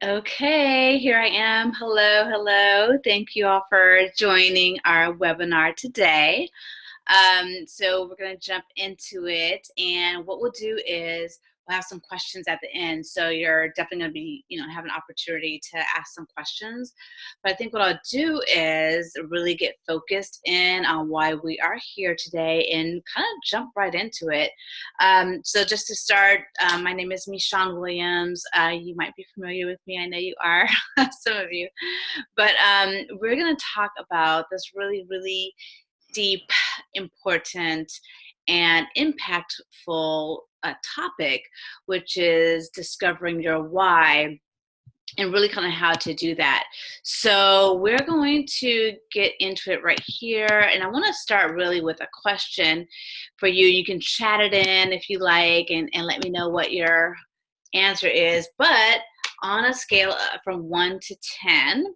Okay, here I am. Hello, hello. Thank you all for joining our webinar today. So we're going to jump into it, and what we'll do is we'll have some questions at the end. So you're definitely going to be, have an opportunity to ask some questions. But I think what I'll do is really get focused in on why we are here today and kind of jump right into it. So just to start, my name is Michonne Williams. You might be familiar with me. I know you are, some of you. But we're going to talk about this really, really deep, important, and impactful topic, which is discovering your why and really kind of how to do that. So we're going to get into it right here. And I want to start really with a question for you. You can chat it in if you like and let me know what your answer is. But on a scale from 1 to 10,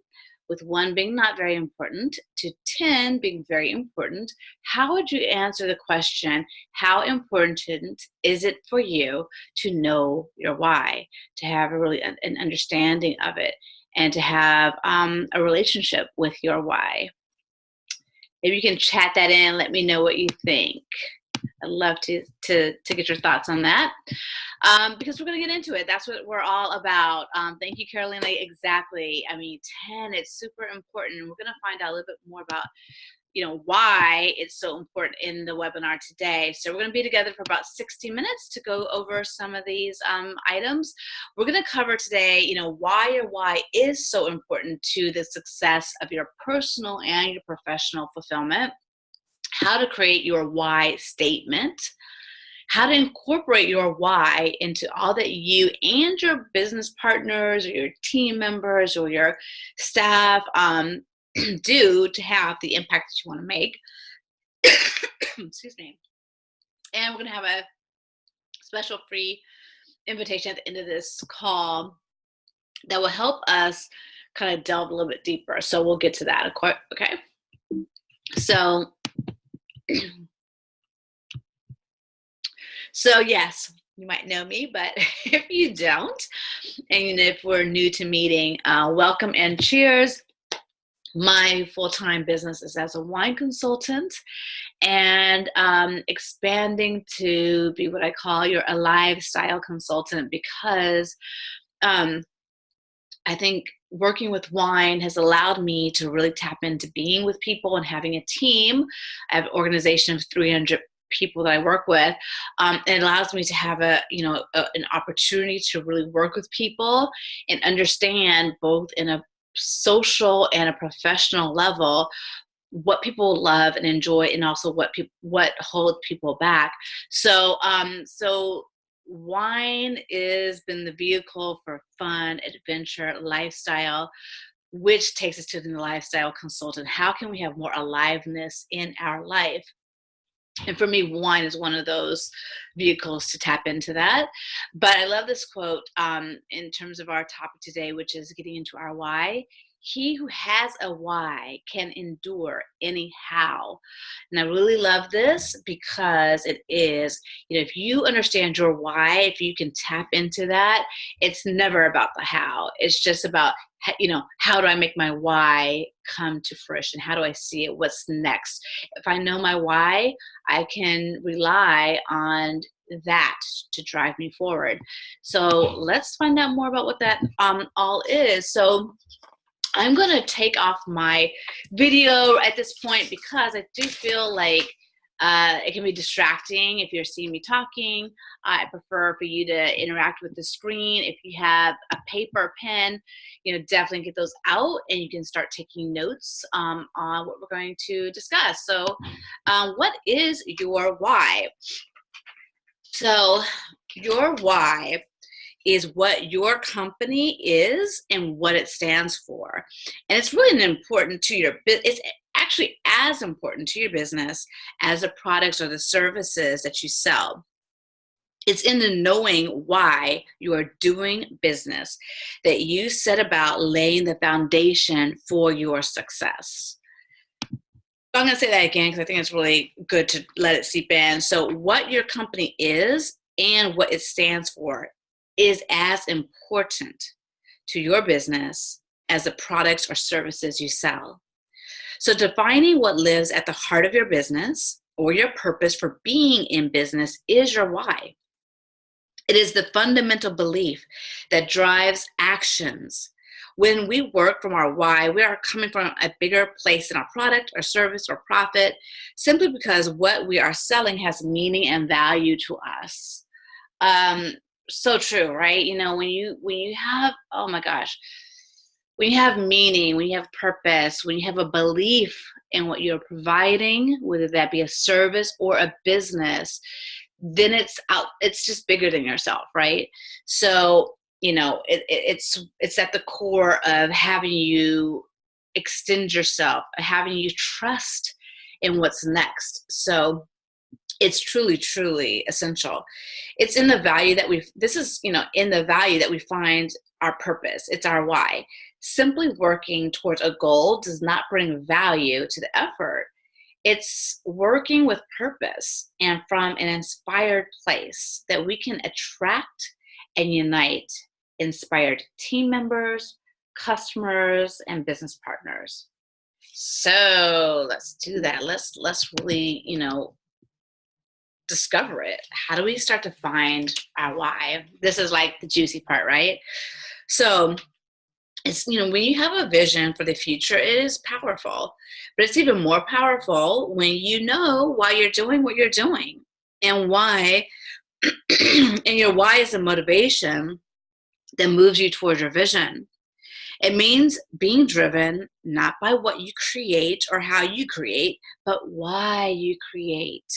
with 1 being not very important to 10 being very important, how would you answer the question, how important is it for you to know your why, to have an understanding of it, and to have a relationship with your why? Maybe you can chat that in, let me know what you think. I'd love to get your thoughts on that. Because we're going to get into it. That's what we're all about. Thank you, Carolina. Exactly. I mean, 10, it's super important. We're going to find out a little bit more about, why it's so important in the webinar today. So we're going to be together for about 60 minutes to go over some of these items. We're going to cover today, why your why is so important to the success of your personal and your professional fulfillment, how to create your why statement, how to incorporate your why into all that you and your business partners or your team members or your staff do to have the impact that you want to make. Excuse me. And we're going to have a special free invitation at the end of this call that will help us kind of delve a little bit deeper. So we'll get to that. Okay. So yes, you might know me, but if you don't, and if we're new to meeting, welcome and cheers. My full-time business is as a wine consultant and expanding to be what I call your alive style consultant, because I think working with wine has allowed me to really tap into being with people and having a team. I have an organization of 300 people that I work with. It allows me to have an opportunity to really work with people and understand both in a social and a professional level what people love and enjoy, and also what holds people back. So wine has been the vehicle for fun, adventure, lifestyle, which takes us to the lifestyle consultant. How can we have more aliveness in our life? And for me, wine is one of those vehicles to tap into that. But I love this quote in terms of our topic today, which is getting into our why. He who has a why can endure anyhow. And I really love this because it is, if you understand your why, if you can tap into that, it's never about the how. It's just about, how do I make my why come to fruition? How do I see it? What's next? If I know my why, I can rely on that to drive me forward. So let's find out more about what that all is. So I'm going to take off my video at this point because I do feel like it can be distracting if you're seeing me talking. I prefer for you to interact with the screen. If you have a paper, pen, definitely get those out and you can start taking notes on what we're going to discuss. So what is your why? So your why is what your company is and what it stands for. And it's really important to your business. It's actually as important to your business as the products or the services that you sell. It's in the knowing why you are doing business that you set about laying the foundation for your success. So I'm going to say that again because I think it's really good to let it seep in. So what your company is and what it stands for is as important to your business as the products or services you sell. So defining what lives at the heart of your business or your purpose for being in business is your why. It is the fundamental belief that drives actions. When we work from our why, we are coming from a bigger place in our product or service or profit, simply because what we are selling has meaning and value to us. Um, so true, right? When you have, oh my gosh, when you have meaning, when you have purpose, when you have a belief in what you're providing, whether that be a service or a business, then it's just bigger than yourself, right? So it's at the core of having you extend yourself, having you trust in what's next. So it's truly, truly essential. It's in the value that in the value that we find our purpose. It's our why. Simply working towards a goal does not bring value to the effort. It's working with purpose and from an inspired place that we can attract and unite inspired team members, customers, and business partners. So let's do that. Let's really, discover it. How do we start to find our why? This is like the juicy part, right? So it's, when you have a vision for the future, it is powerful, but it's even more powerful when you know why you're doing what you're doing, and why, and your why is the motivation that moves you towards your vision. It means being driven not by what you create or how you create, but why you create.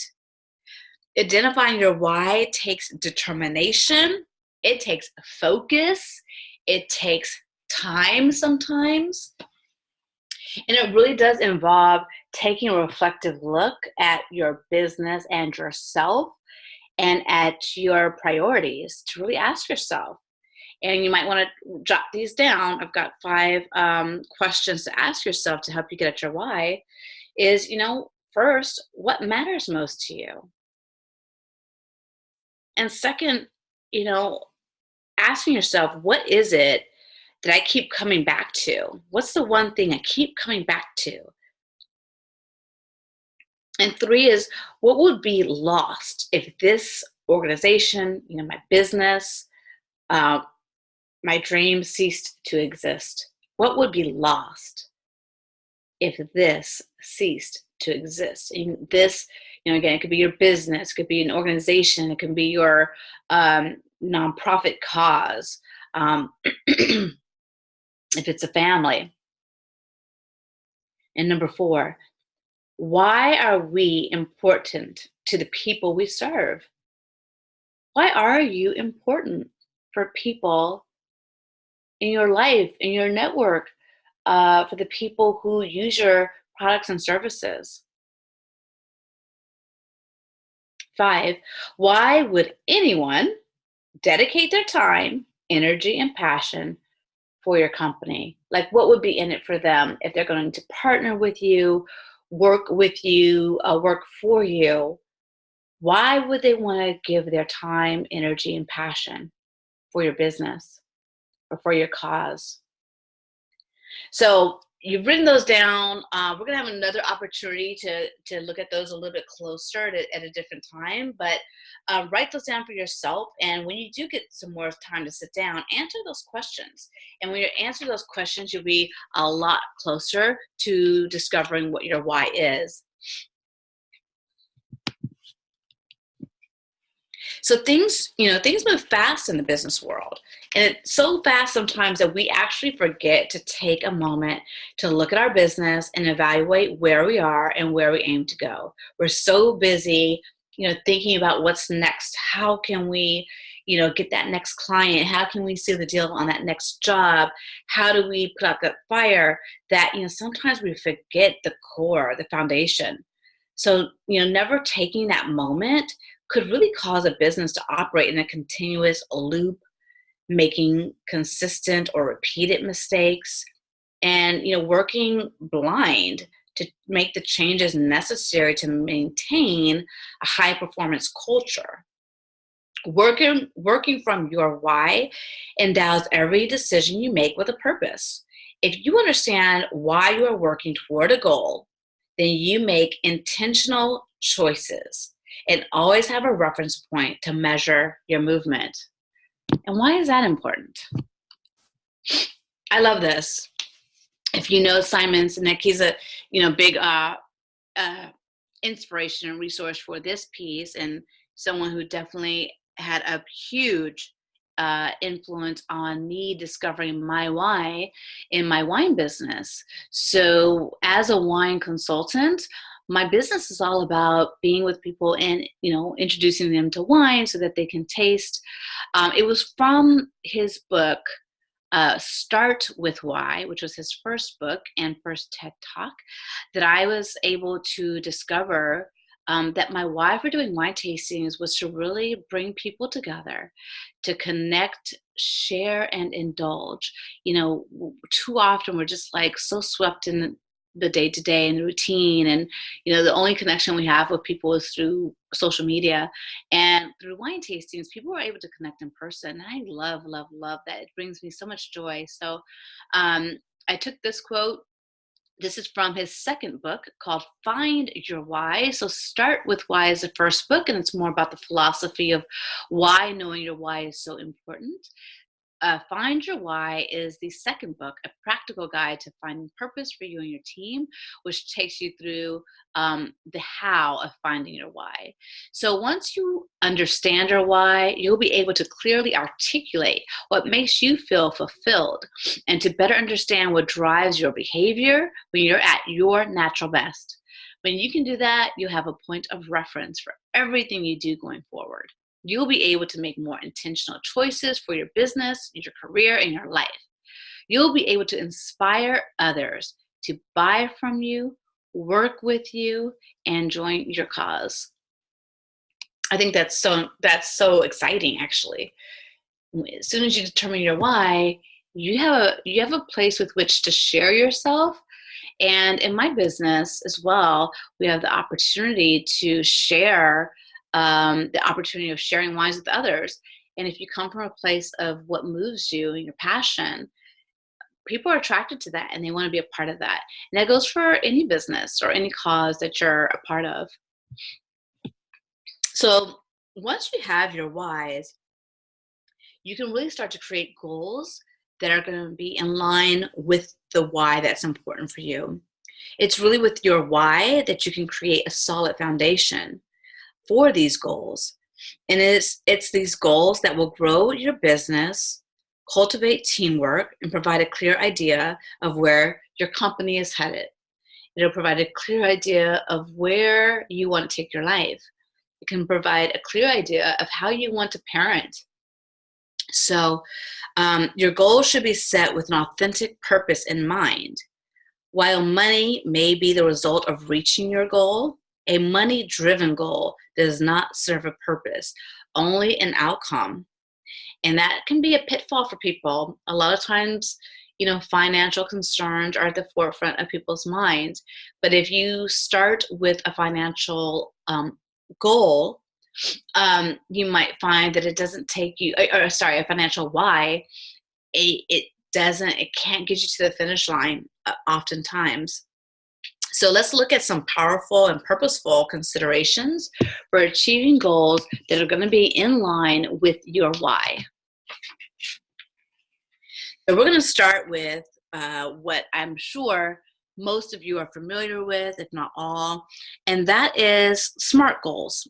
Identifying your why takes determination, it takes focus, it takes time sometimes, and it really does involve taking a reflective look at your business and yourself and at your priorities to really ask yourself. And you might want to jot these down. I've got 5 questions to ask yourself to help you get at your why. Is, first, what matters most to you? And second, you know, asking yourself, what is it that I keep coming back to? What's the one thing I keep coming back to? And 3 is, what would be lost if this organization, my business, uh, my dream ceased to exist? What would be lost if this ceased to exist? And this, again, it could be your business, it could be an organization, it can be your nonprofit cause, if it's a family. And number 4, why are we important to the people we serve? Why are you important for people in your life, in your network, for the people who use your products and services? 5, why would anyone dedicate their time, energy, and passion for your company? Like, what would be in it for them if they're going to partner with you, work with you, work for you? Why would they want to give their time, energy, and passion for your business or for your cause? So you've written those down. We're going to have another opportunity to look at those a little bit closer at a different time, but write those down for yourself. And when you do get some more time to sit down, answer those questions. And when you answer those questions, you'll be a lot closer to discovering what your why is. So things move fast in the business world. And it's so fast sometimes that we actually forget to take a moment to look at our business and evaluate where we are and where we aim to go. We're so busy, thinking about what's next. How can we, get that next client? How can we seal the deal on that next job? How do we put out that fire that, sometimes we forget the core, the foundation. So, never taking that moment could really cause a business to operate in a continuous loop, making consistent or repeated mistakes, and working blind to make the changes necessary to maintain a high performance culture. Working from your why endows every decision you make with a purpose. If you understand why you are working toward a goal, then you make intentional choices and always have a reference point to measure your movement. And why is that important? I love this. If you know Simon Sinek, he's a big uh, inspiration and resource for this piece, and someone who definitely had a huge influence on me discovering my why in my wine business. So as a wine consultant, my business is all about being with people and introducing them to wine so that they can taste. It was from his book, Start with Why, which was his first book and first TED Talk, that I was able to discover that my why for doing wine tastings was to really bring people together, to connect, share, and indulge. Too often we're just like so swept in the day to day and the routine, and the only connection we have with people is through social media. And through wine tastings, people are able to connect in person. And I love, love, love that. It brings me so much joy. So I took this quote. This is from his second book called Find Your Why. So Start with Why is the first book, and it's more about the philosophy of why knowing your why is so important. Find Your Why is the second book, a practical guide to finding purpose for you and your team, which takes you through the how of finding your why. So once you understand your why, you'll be able to clearly articulate what makes you feel fulfilled and to better understand what drives your behavior when you're at your natural best. When you can do that, you'll have a point of reference for everything you do going forward. You'll be able to make more intentional choices for your business, your career, and your life. You'll be able to inspire others to buy from you, work with you, and join your cause. I think that's so exciting, actually. As soon as you determine your why, you have a place with which to share yourself. And in my business as well, we have the opportunity to share, the opportunity of sharing wines with others. And if you come from a place of what moves you and your passion, people are attracted to that and they want to be a part of that. And that goes for any business or any cause that you're a part of. So once you have your whys, you can really start to create goals that are going to be in line with the why that's important for you. It's really with your why that you can create a solid foundation for these goals. And it's these goals that will grow your business, cultivate teamwork, and provide a clear idea of where your company is headed. It'll provide a clear idea of where you want to take your life. It can provide a clear idea of how you want to parent. So your goal should be set with an authentic purpose in mind. While money may be the result of reaching your goal, a money-driven goal does not serve a purpose, only an outcome. And that can be a pitfall for people. A lot of times, financial concerns are at the forefront of people's minds. But if you start with a financial goal, you might find that it doesn't take you, a financial why, it can't get you to the finish line oftentimes. So let's look at some powerful and purposeful considerations for achieving goals that are going to be in line with your why. So we're going to start with what I'm sure most of you are familiar with, if not all, and that is SMART goals.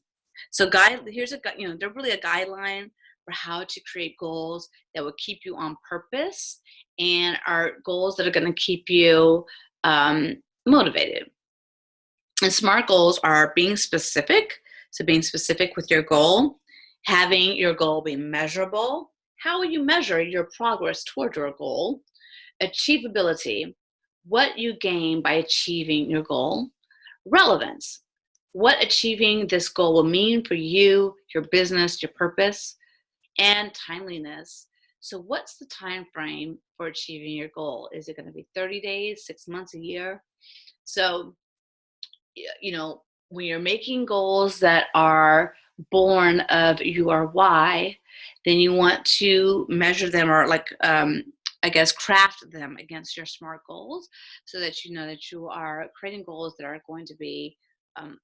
So they're really a guideline for how to create goals that will keep you on purpose and are goals that are going to keep you motivated. And SMART goals are being specific. So being specific with your goal, having your goal be measurable. How will you measure your progress toward your goal? Achievability, what you gain by achieving your goal. Relevance, what achieving this goal will mean for you, your business, your purpose. And timeliness. So what's the time frame for achieving your goal? Is it going to be 30 days, 6 months, a year? So, when you're making goals that are born of your why, then you want to measure them, or like, I guess, craft them against your SMART goals, so that you know that you are creating goals that are going to be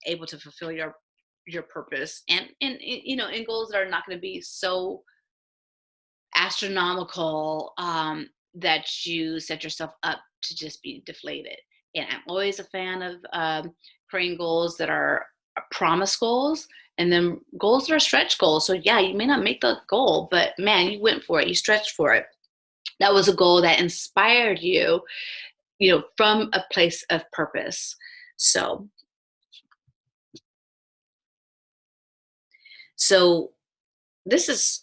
able to fulfill your purpose, and you know, and goals that are not going to be so astronomical, that you set yourself up to just be deflated. And I'm always a fan of creating goals that are promise goals, and then goals that are stretch goals. So yeah, you may not make the goal, but man, you went for it, you stretched for it. That was a goal that inspired you, you know, from a place of purpose. So, so this is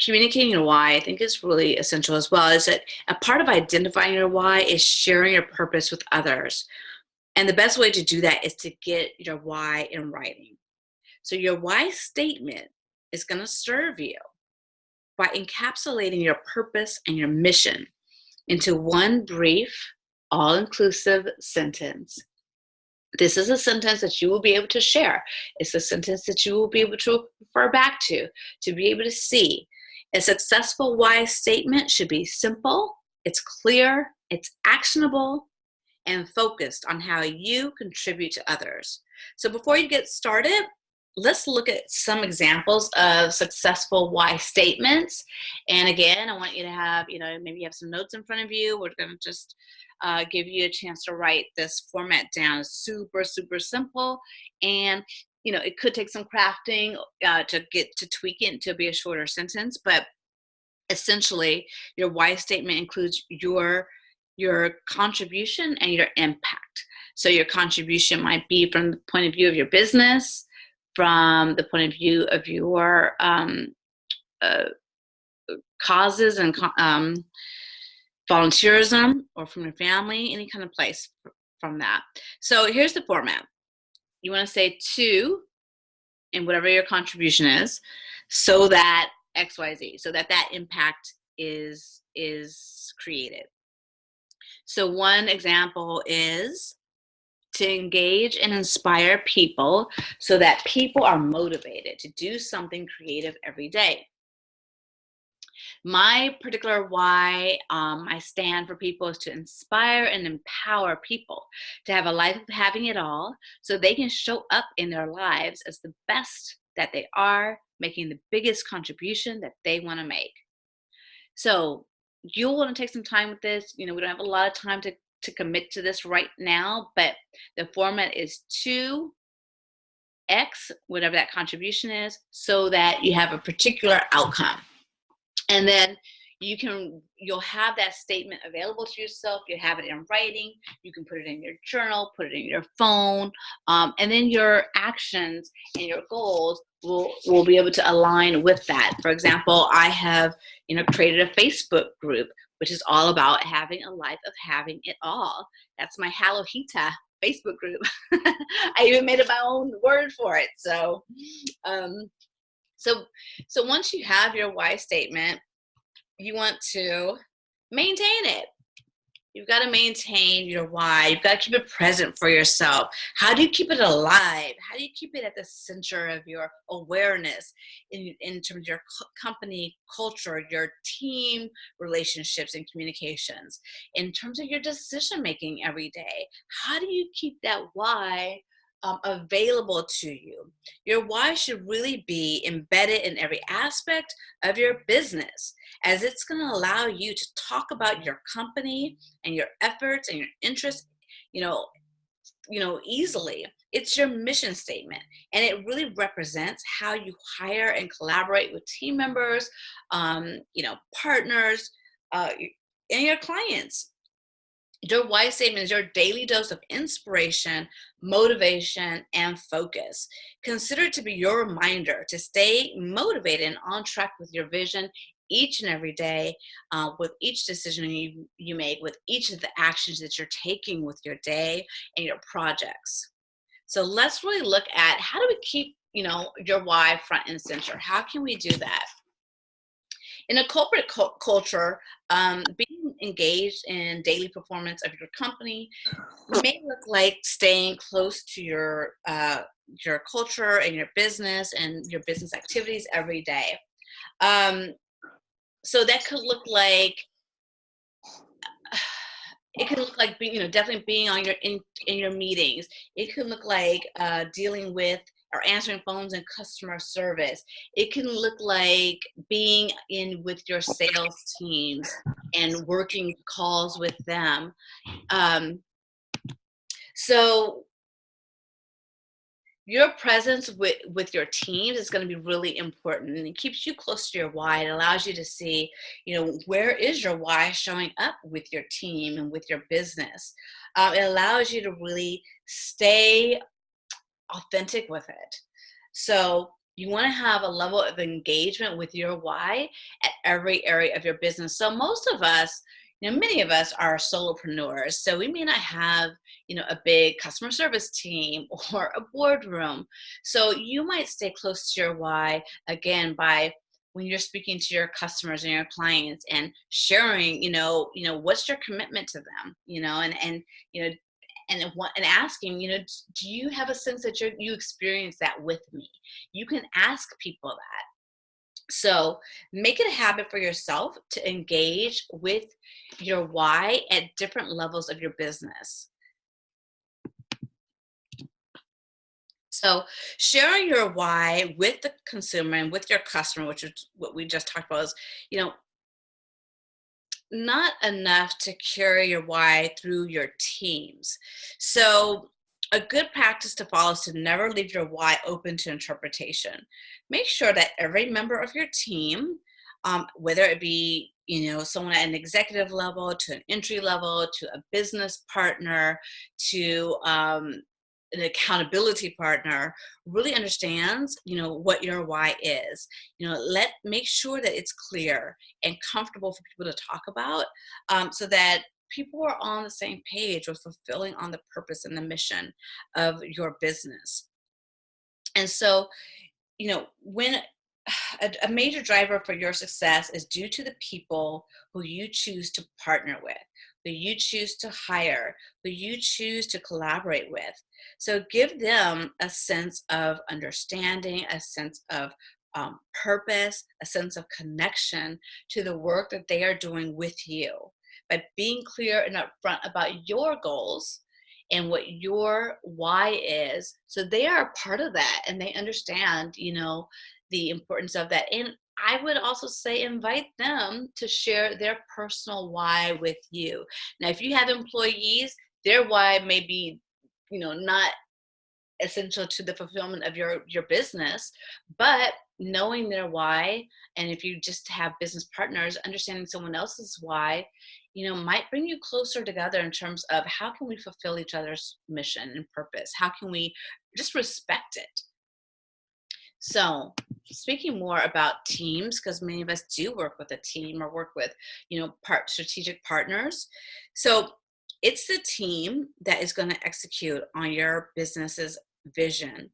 communicating your why. I think is really essential as well. Is that a part of identifying your why is sharing your purpose with others. And the best way to do that is to get your why in writing. So your why statement is going to serve you by encapsulating your purpose and your mission into one brief, all-inclusive sentence. This is a sentence that you will be able to share. It's a sentence that you will be able to refer back to be able to see. A successful why statement should be simple, it's clear, it's actionable, and focused on how you contribute to others. So before you get started, let's look at some examples of successful why statements. And again, I want you to have, you know, maybe you have some notes in front of you. We're going to just give you a chance to write this format down. Super, super simple. And, you know, it could take some crafting to get to tweak it to be a shorter sentence, but essentially your why statement includes your contribution and your impact. So your contribution might be from the point of view of your business, from the point of view of your uh, causes and volunteerism, or from your family, any kind of place from that. So here's the format. You want to say to, and whatever your contribution is, so that XYZ, so that that impact is created. So one example is to engage and inspire people so that people are motivated to do something creative every day. My particular why I stand for people is to inspire and empower people to have a life of having it all, so they can show up in their lives as the best that they are, making the biggest contribution that they want to make. So you'll want to take some time with this. You know, we don't have a lot of time to commit to this right now, but the format is to X, whatever that contribution is, so that you have a particular outcome. And then you'll have that statement available to yourself. You have it in writing. You can put it in your journal, put it in your phone, and then your actions and your goals will be able to align with that. For example, I have, you know, created a Facebook group, which is all about having a life of having it all. That's my Halohita Facebook group. I even made up my own word for it. Um, so, so once you have your why statement, you want to maintain it. You've got to maintain your why. You've got to keep it present for yourself. How do you keep it alive? How do you keep it at the center of your awareness in terms of your company culture, your team relationships and communications, in terms of your decision making every day? How do you keep that why available to you? Your why should really be embedded in every aspect of your business, as it's going to allow you to talk about your company and your efforts and your interests, you know, easily. It's your mission statement, and it really represents how you hire and collaborate with team members, you know, partners, and your clients. Your why statement is your daily dose of inspiration, motivation, and focus. Consider it to be your reminder to stay motivated and on track with your vision each and every day, with each decision you make, with each of the actions that you're taking with your day and your projects. So let's really look at, how do we keep, you know, your why front and center? How can we do that? In a corporate culture, being engaged in daily performance of your company may look like staying close to your your culture and your business activities every day. Um, so that could look like it can look like being, definitely being on in your meetings. It can look like dealing with or answering phones and customer service. It can look like being in with your sales teams and working calls with them. Um, so your presence with your teams is going to be really important, and it keeps you close to your why. It allows you to see, where is your why showing up with your team and with your business. It allows you to really stay authentic with it. So you want to have a level of engagement with your why at every area of your business. So most of us, many of us are solopreneurs. So we may not have, a big customer service team or a boardroom. So you might stay close to your why again by when you're speaking to your customers and your clients and sharing, what's your commitment to them, you know, and asking, do you have a sense that you experience that with me? You can ask people that. So make it a habit for yourself to engage with your why at different levels of your business. So sharing your why with the consumer and with your customer, which is what we just talked about, is, you know, not enough to carry your why through your teams. So, a good practice to follow is to never leave your why open to interpretation. Make sure that every member of your team, whether it be someone at an executive level, to an entry level, to a business partner, to an accountability partner, really understands what your why is. Make sure that it's clear and comfortable for people to talk about, so that people are on the same page with fulfilling on the purpose and the mission of your business. And so, when a major driver for your success is due to the people who you choose to partner with, who you choose to hire, who you choose to collaborate with. So give them a sense of understanding, a sense of purpose, a sense of connection to the work that they are doing with you. By being clear and upfront about your goals and what your why is, so they are a part of that and they understand, the importance of that. And I would also say invite them to share their personal why with you. Now, if you have employees, their why may be, not essential to the fulfillment of your business, but knowing their why, and if you just have business partners, understanding someone else's why, might bring you closer together in terms of how can we fulfill each other's mission and purpose? How can we just respect it? So, speaking more about teams, because many of us do work with a team or work with, strategic partners. So, it's the team that is going to execute on your business's vision.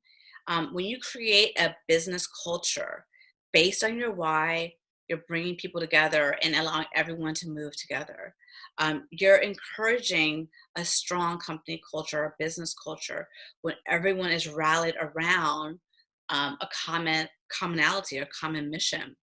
When you create a business culture based on your why, you're bringing people together and allowing everyone to move together. You're encouraging a strong company culture, a business culture, when everyone is rallied around a commonality or common mission.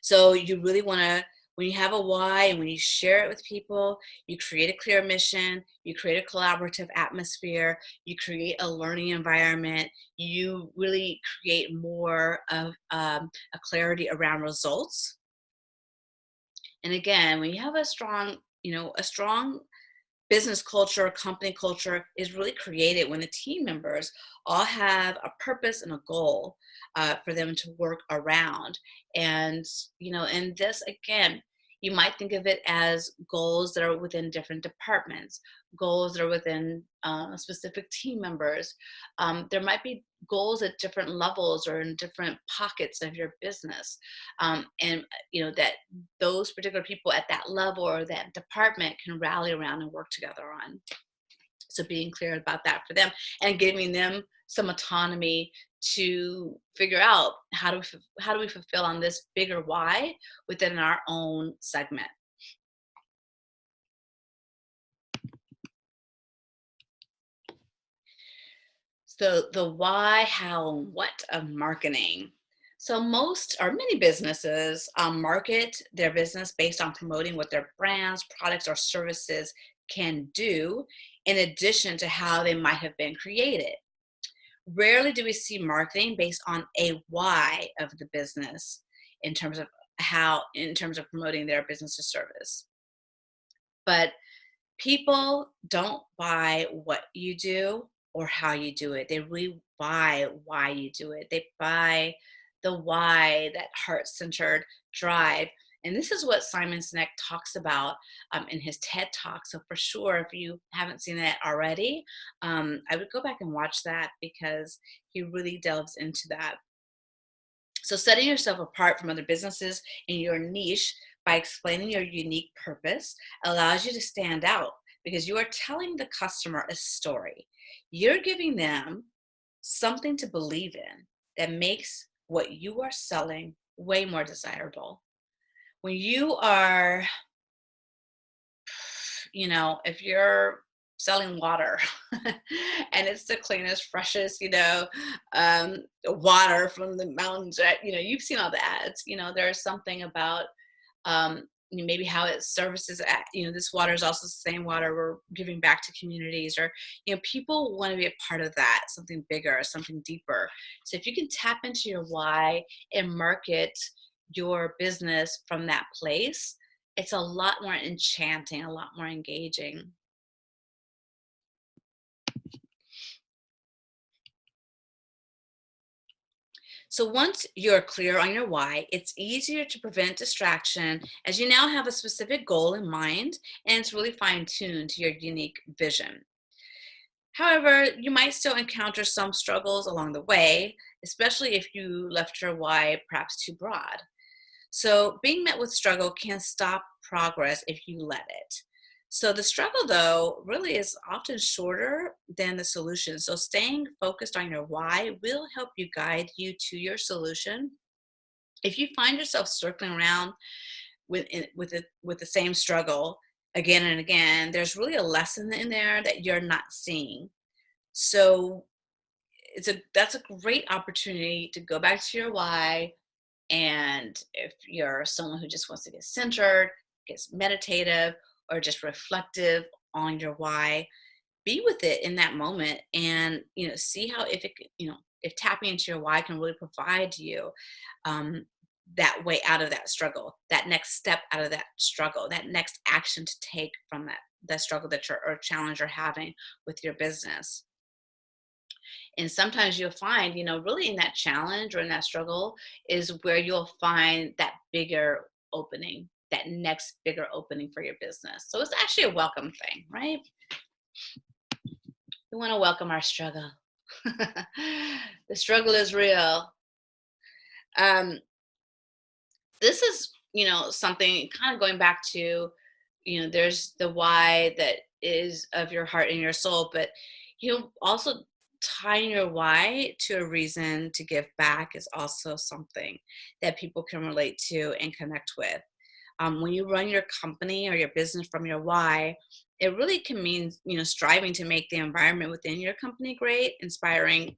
So you really want to, when you have a why and when you share it with people, you create a clear mission, you create a collaborative atmosphere, you create a learning environment, you really create more of a clarity around results. And again, when you have a strong business culture, company culture is really created when the team members all have a purpose and a goal for them to work around. And, and this again, you might think of it as goals that are within different departments, goals that are within specific team members. There might be goals at different levels or in different pockets of your business. And, that those particular people at that level or that department can rally around and work together on. So being clear about that for them and giving them some autonomy to figure out how do we fulfill on this bigger why within our own segment. So the why, how, and what of marketing. So most or many businesses market their business based on promoting what their brands, products, or services can do, in addition to how they might have been created. Rarely do we see marketing based on a why of the business in terms of in terms of promoting their business or service. But people don't buy what you do or how you do it. They really buy why you do it. They buy the why, that heart centered drive. And this is what Simon Sinek talks about in his TED Talk. So, for sure, if you haven't seen that already, I would go back and watch that because he really delves into that. So, setting yourself apart from other businesses in your niche by explaining your unique purpose allows you to stand out because you are telling the customer a story. You're giving them something to believe in that makes what you are selling way more desirable. When you are, if you're selling water and it's the cleanest, freshest, water from the mountains, right? You've seen all the ads. There's something about maybe how it services this water is also the same water we're giving back to communities, or people want to be a part of that, something bigger, something deeper. So if you can tap into your why and market your business from that place, it's a lot more enchanting, a lot more engaging. So once you're clear on your why, it's easier to prevent distraction as you now have a specific goal in mind and it's really fine tuned to your unique vision. However, you might still encounter some struggles along the way, especially if you left your why perhaps too broad. So, being met with struggle can stop progress if you let it. So, the struggle, though, really is often shorter than the solution. So, staying focused on your why will help you guide you to your solution. If you find yourself circling around with the same struggle again and again, there's really a lesson in there that you're not seeing. So, that's a great opportunity to go back to your why, and if you're someone who just wants to get centered, gets meditative, or just reflective on your why, be with it in that moment and see how if it if tapping into your why can really provide you um, that way out of that struggle, that next step out of that struggle, that next action to take from that struggle that you're or challenge you're having with your business. And sometimes you'll find, really in that challenge or in that struggle is where you'll find that bigger opening, that next bigger opening for your business. So it's actually a welcome thing, right? We want to welcome our struggle. The struggle is real. Um, this is, something kind of going back to, there's the why that is of your heart and your soul, but also tying your why to a reason to give back is also something that people can relate to and connect with. When you run your company or your business from your why, it really can mean, striving to make the environment within your company great, inspiring,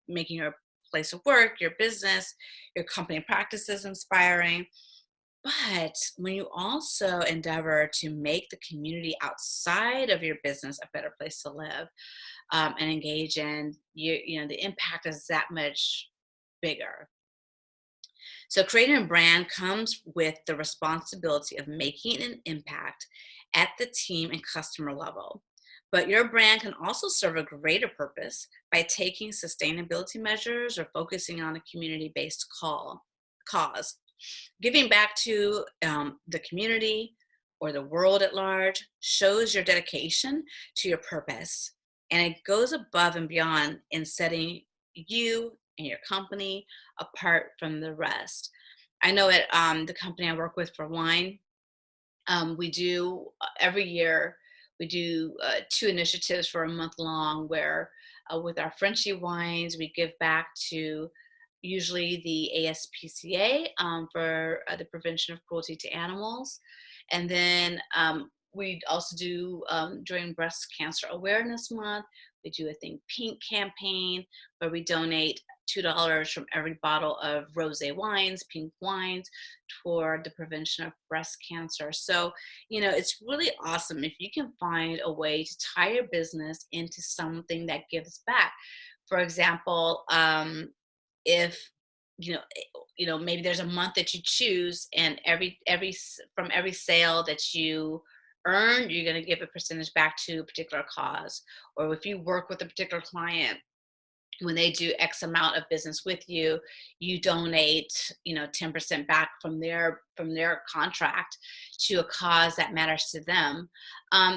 making your place of work, your business, your company practices inspiring. But when you also endeavor to make the community outside of your business a better place to live and engage in, the impact is that much bigger. So creating a brand comes with the responsibility of making an impact at the team and customer level. But your brand can also serve a greater purpose by taking sustainability measures or focusing on a community-based cause. Giving back to the community or the world at large shows your dedication to your purpose. And it goes above and beyond in setting you and your company apart from the rest. I know at the company I work with for wine, we do every year, we do two initiatives for a month long where with our Frenchy wines, we give back to usually the ASPCA for the prevention of cruelty to animals. And then we also do during Breast Cancer Awareness Month, We do a Think Pink campaign where we donate $2 from every bottle of rosé wines, pink wines, toward the prevention of breast cancer. So, it's really awesome if you can find a way to tie your business into something that gives back. For example, if maybe there's a month that you choose, and from every sale that you earn, you're going to give a percentage back to a particular cause. Or if you work with a particular client, when they do X amount of business with you, you donate, 10% back from their contract to a cause that matters to them.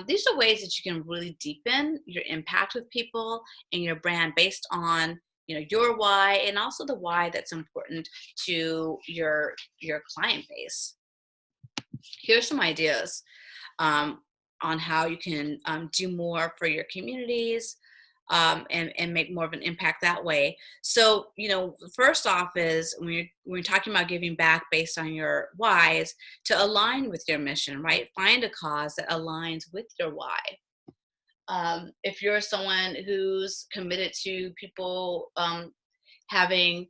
These are ways that you can really deepen your impact with people and your brand based on your why, and also the why that's important to your client base. Here's some ideas um, on how you can do more for your communities, and make more of an impact that way. So, first off is when you're talking about giving back based on your whys, to align with your mission, right? Find a cause that aligns with your why. If you're someone who's committed to people having,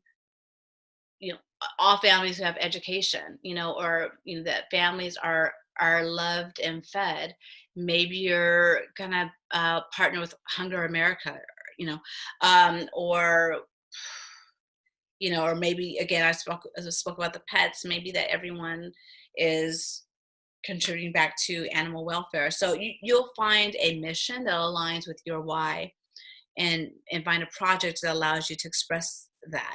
all families who have education, or that families are loved and fed. Maybe you're gonna partner with Hunger America, or or maybe again, I spoke about the pets. Maybe that everyone is contributing back to animal welfare. So you'll find a mission that aligns with your why, and find a project that allows you to express that.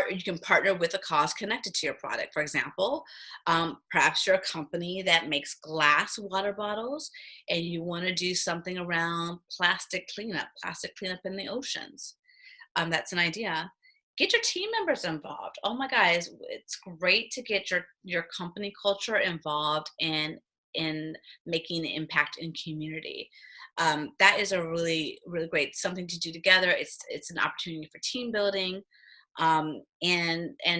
You can partner with a cause connected to your product. For example, perhaps you're a company that makes glass water bottles, and you want to do something around plastic cleanup in the oceans. That's an idea. Get your team members involved. Oh my guys, it's great to get your company culture involved in making an impact in community. That is a really really great something to do together. It's an opportunity for team building, and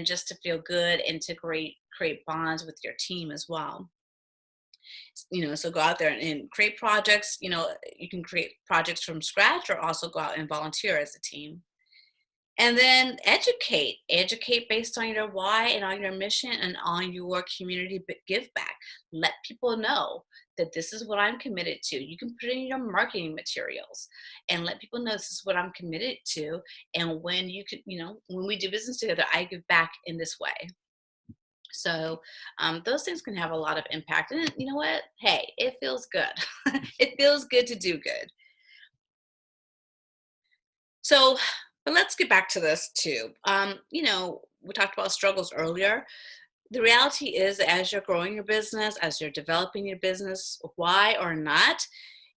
just to feel good and to create bonds with your team as well. So go out there and create projects. You can create projects from scratch, or also go out and volunteer as a team. And then educate based on your why and on your mission and on your community give back. Let people know that this is what I'm committed to. You can put it in your marketing materials and let people know this is what I'm committed to. And when we do business together, I give back in this way. So those things can have a lot of impact. And you know what? Hey, it feels good. It feels good to do good. So, but let's get back to this too. We talked about struggles earlier. The reality is, as you're growing your business, as you're developing your business, why or not,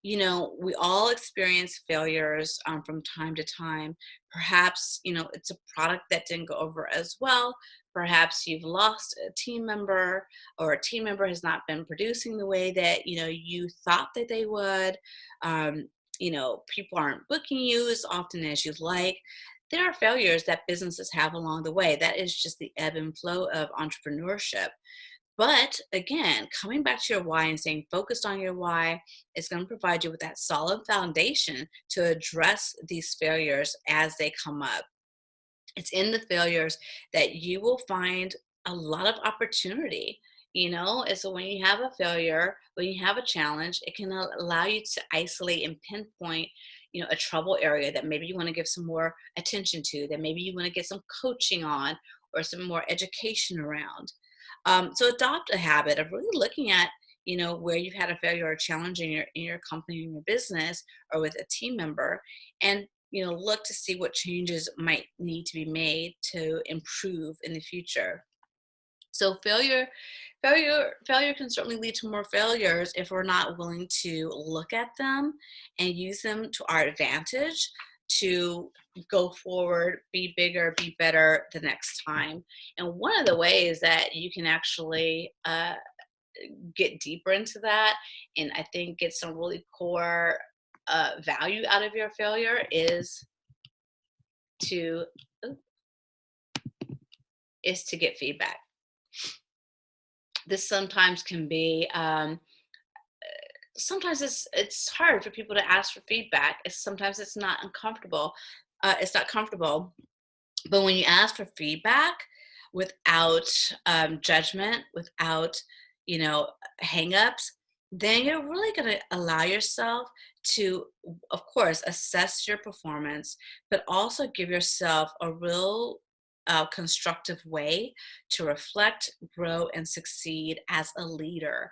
we all experience failures from time to time. Perhaps, it's a product that didn't go over as well. Perhaps you've lost a team member, or a team member has not been producing the way that, you thought that they would. Um, People aren't booking you as often as you'd like. There are failures that businesses have along the way. That is just the ebb and flow of entrepreneurship. But again, coming back to your why and staying focused on your why is going to provide you with that solid foundation to address these failures as they come up. It's in the failures that you will find a lot of opportunity. And so when you have a failure, when you have a challenge, it can allow you to isolate and pinpoint, a trouble area that maybe you want to give some more attention to, that maybe you want to get some coaching on, or some more education around. So adopt a habit of really looking at, where you've had a failure or challenge in your company, in your business, or with a team member, and look to see what changes might need to be made to improve in the future. So failure can certainly lead to more failures if we're not willing to look at them and use them to our advantage to go forward, be bigger, be better the next time. And one of the ways that you can actually get deeper into that, and I think get some really core value out of your failure, to is to get feedback. This sometimes can be sometimes it's hard for people to ask for feedback. Sometimes it's not uncomfortable. It's not comfortable. But when you ask for feedback without judgment, without, you know, hangups, then you're really going to allow yourself to, of course, assess your performance, but also give yourself a real constructive way to reflect, grow, and succeed as a leader,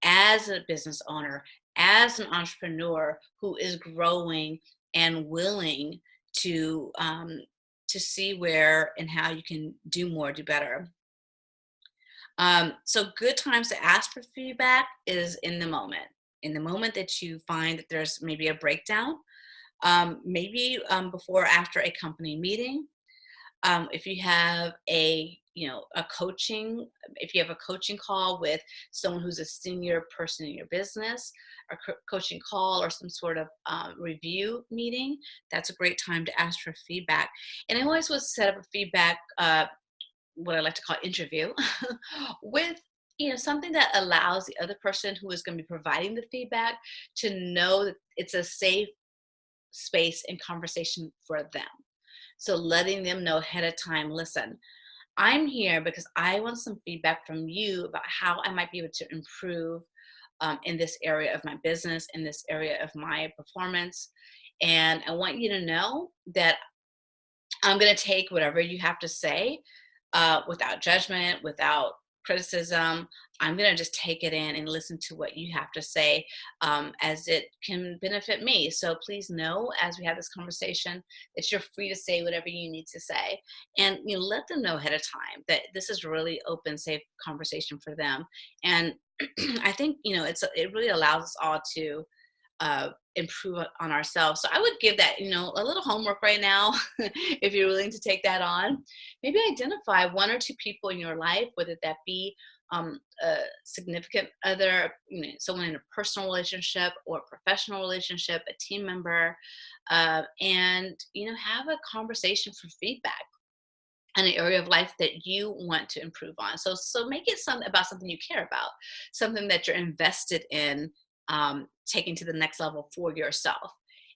as a business owner, as an entrepreneur who is growing and willing to see where and how you can do more, do better. So good times to ask for feedback is in the moment. In the moment that you find that there's maybe a breakdown, maybe before or after a company meeting. If you have a coaching, if you have a coaching call with someone who's a senior person in your business, a coaching call or some sort of review meeting, that's a great time to ask for feedback. And I always would set up a feedback, what I like to call interview, with something that allows the other person who is going to be providing the feedback to know that it's a safe space and conversation for them. So letting them know ahead of time, listen, I'm here because I want some feedback from you about how I might be able to improve in this area of my business, in this area of my performance. And I want you to know that I'm going to take whatever you have to say without judgment, without criticism. I'm going to just take it in and listen to what you have to say as it can benefit me. So please know as we have this conversation that you're free to say whatever you need to say. And let them know ahead of time that this is really open, safe conversation for them. And I think, it really allows us all to improve on ourselves. So I would give that, a little homework right now, if you're willing to take that on. Maybe identify one or two people in your life, whether that be a significant other, someone in a personal relationship or a professional relationship, a team member, and have a conversation for feedback in an area of life that you want to improve on. So make it something about something you care about, something that you're invested in taking to the next level for yourself,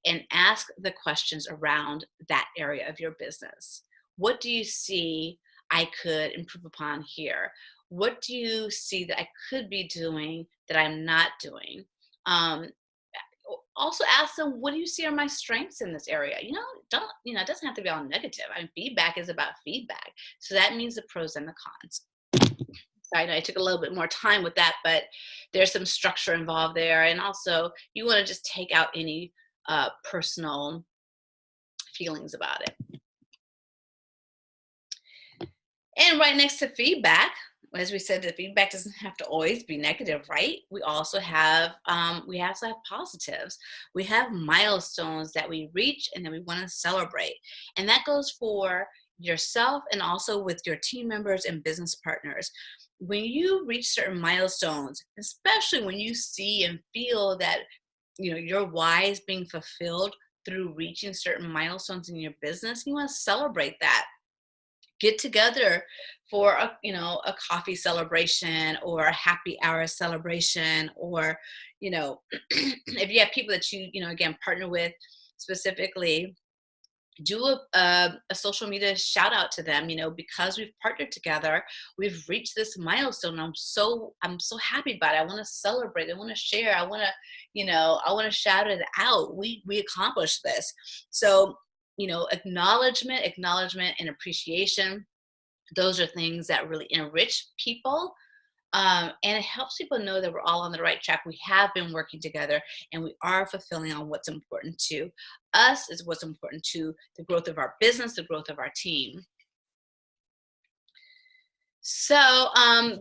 and ask the questions around that area of your business. What do you see I could improve upon here? What do you see that I could be doing that I'm not doing? Um, Also ask them, what do you see are my strengths in this area? Don't, it doesn't have to be all negative. I mean, feedback is about feedback. So that means the pros and the cons. So I know I took a little bit more time with that, but there's some structure involved there. And also you want to just take out any personal feelings about it. And right next to feedback, as we said, the feedback doesn't have to always be negative, right? We also have positives. We have milestones that we reach and that we want to celebrate. And that goes for yourself and also with your team members and business partners. When you reach certain milestones, especially when you see and feel that your why is being fulfilled through reaching certain milestones in your business, you want to celebrate that. Get together for a coffee celebration or a happy hour celebration, or if you have people that again partner with specifically, do a social media shout out to them, because we've partnered together, we've reached this milestone. I'm so happy about it. I want to celebrate, I want to share, I want to shout it out. We accomplished this. So acknowledgement and appreciation, those are things that really enrich people, and it helps people know that we're all on the right track. We have been working together and we are fulfilling on what's important to us, is what's important to the growth of our business, the growth of our team. So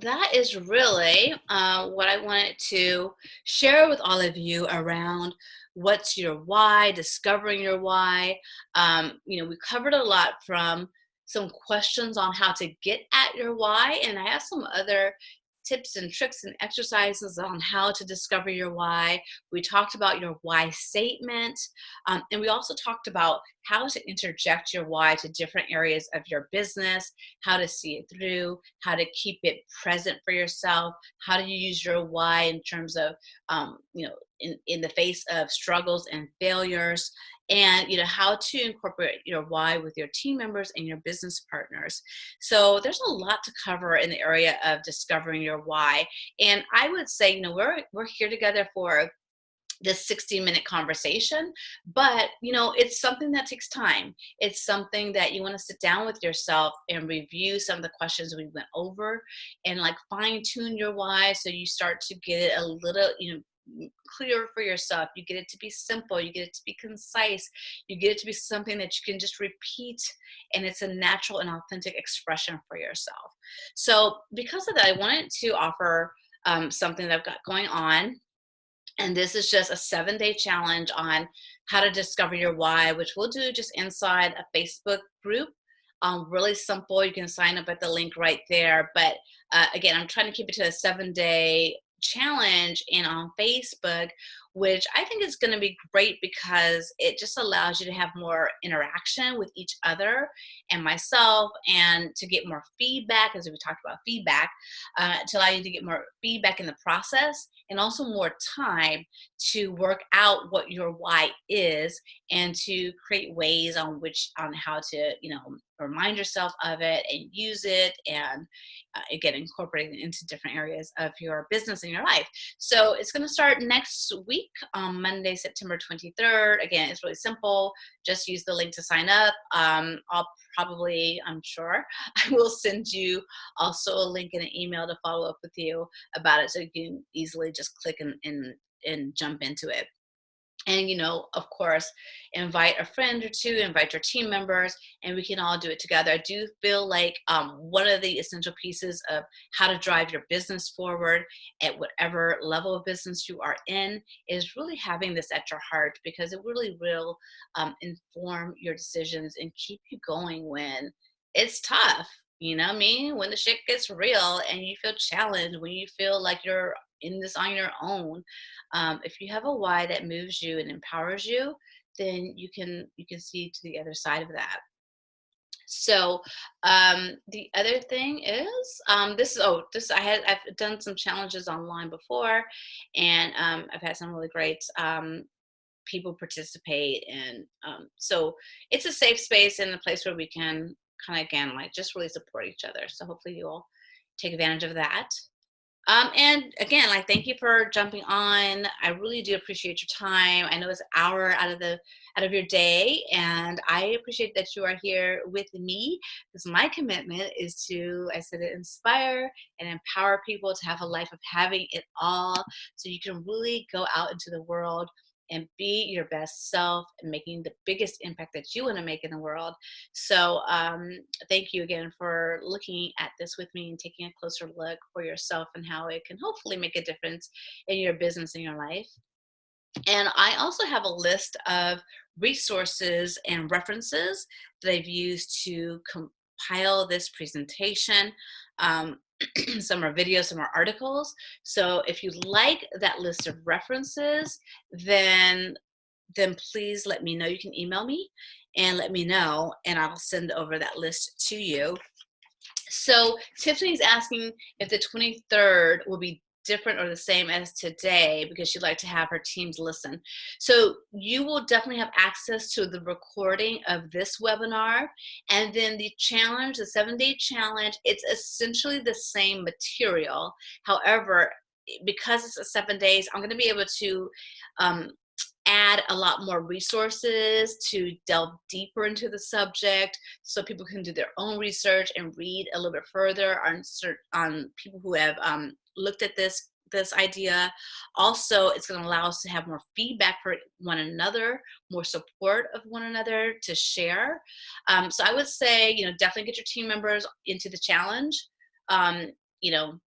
that is really what I wanted to share with all of you around what's your why, discovering your why. We covered a lot, from some questions on how to get at your why, and I have some other tips and tricks and exercises on how to discover your why. We talked about your why statement. And we also talked about how to interject your why to different areas of your business, how to see it through, how to keep it present for yourself, how do you use your why in terms of, in the face of struggles and failures, and how to incorporate your why with your team members and your business partners. So there's a lot to cover in the area of discovering your why. And I would say, we're here together for this 60-minute conversation, but it's something that takes time. It's something that you want to sit down with yourself and review some of the questions we went over, and like fine tune your why, so you start to get it a little clearer for yourself. You get it to be simple, you get it to be concise, you get it to be something that you can just repeat, and it's a natural and authentic expression for yourself. So because of that, I wanted to offer something that I've got going on, and this is just a 7-day challenge on how to discover your why, which we'll do just inside a Facebook group. Really simple. You can sign up at the link right there. But again, I'm trying to keep it to a 7-day challenge and on Facebook, which I think is going to be great because it just allows you to have more interaction with each other and myself, and to get more feedback, as we talked about feedback, to allow you to get more feedback in the process, and also more time to work out what your why is, and to create ways on how to remind yourself of it and use it, and again incorporate it into different areas of your business and your life. So it's going to start next week on Monday, September 23rd. Again, it's really simple. Just use the link to sign up. I'm sure I will send you also a link and an email to follow up with you about it, so you can easily just click and jump into it. And of course, invite a friend or two, invite your team members, and we can all do it together. I do feel like one of the essential pieces of how to drive your business forward at whatever level of business you are in is really having this at your heart, because it really will inform your decisions and keep you going when it's tough. You know what I mean? When the shit gets real and you feel challenged, when you feel like you're in this on your own, if you have a why that moves you and empowers you, then you can see to the other side of that. So the other thing is, I've done some challenges online before, and I've had some really great people participate, and so it's a safe space and a place where we can kind of, again, like, just really support each other. So hopefully you'll take advantage of that. And again, like, thank you for jumping on. I really do appreciate your time. I know it's an hour out of your day, and I appreciate that you are here with me, because my commitment is to, I said, inspire and empower people to have a life of having it all, so you can really go out into the world and be your best self and making the biggest impact that you want to make in the world. So thank you again for looking at this with me and taking a closer look for yourself and how it can hopefully make a difference in your business and your life. And I also have a list of resources and references that I've used to compile this presentation. Um, some are videos, some are articles. So if you like that list of references, then please let me know. You can email me and let me know, and I'll send over that list to you. So Tiffany's asking if the 23rd will be different or the same as today, because she'd like to have her teams listen. So you will definitely have access to the recording of this webinar, and then the challenge, the 7-day challenge, it's essentially the same material. However, because it's 7 days, I'm going to be able to add a lot more resources to delve deeper into the subject, so people can do their own research and read a little bit further on people who have looked at this idea. Also, it's going to allow us to have more feedback for one another, more support of one another to share. So I would say, definitely get your team members into the challenge. Um, you know,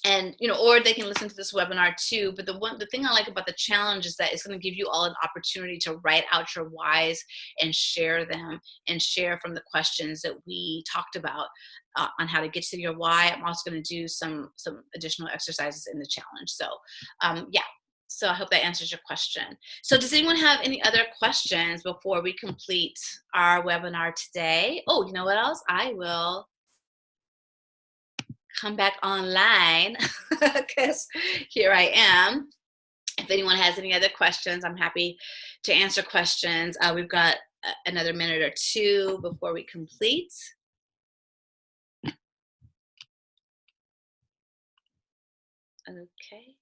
And or they can listen to this webinar too. But the thing I like about the challenge is that it's going to give you all an opportunity to write out your whys and share them, and share from the questions that we talked about on how to get to your why. I'm also going to do some additional exercises in the challenge. So yeah, so I hope that answers your question. So does anyone have any other questions before we complete our webinar today? Oh, you know what else? I will come back online because here I am. If anyone has any other questions, I'm happy to answer questions. We've got another minute or two before we complete. Okay.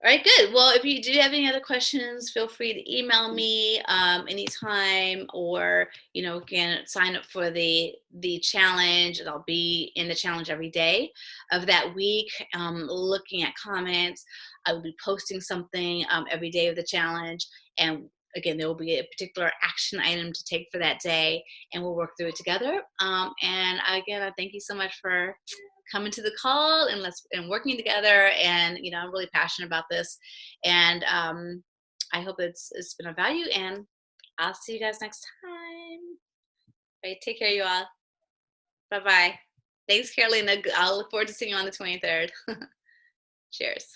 All right, good. Well, if you do have any other questions, feel free to email me anytime, or again, sign up for the challenge, and I'll be in the challenge every day of that week, looking at comments. I will be posting something every day of the challenge, and again, there will be a particular action item to take for that day, and we'll work through it together. And again, I thank you so much for coming to the call, and working together. And I'm really passionate about this, and I hope it's been of value, and I'll see you guys next time. All right, take care, you all. Bye bye. Thanks, Carolina. I'll look forward to seeing you on the 23rd. Cheers.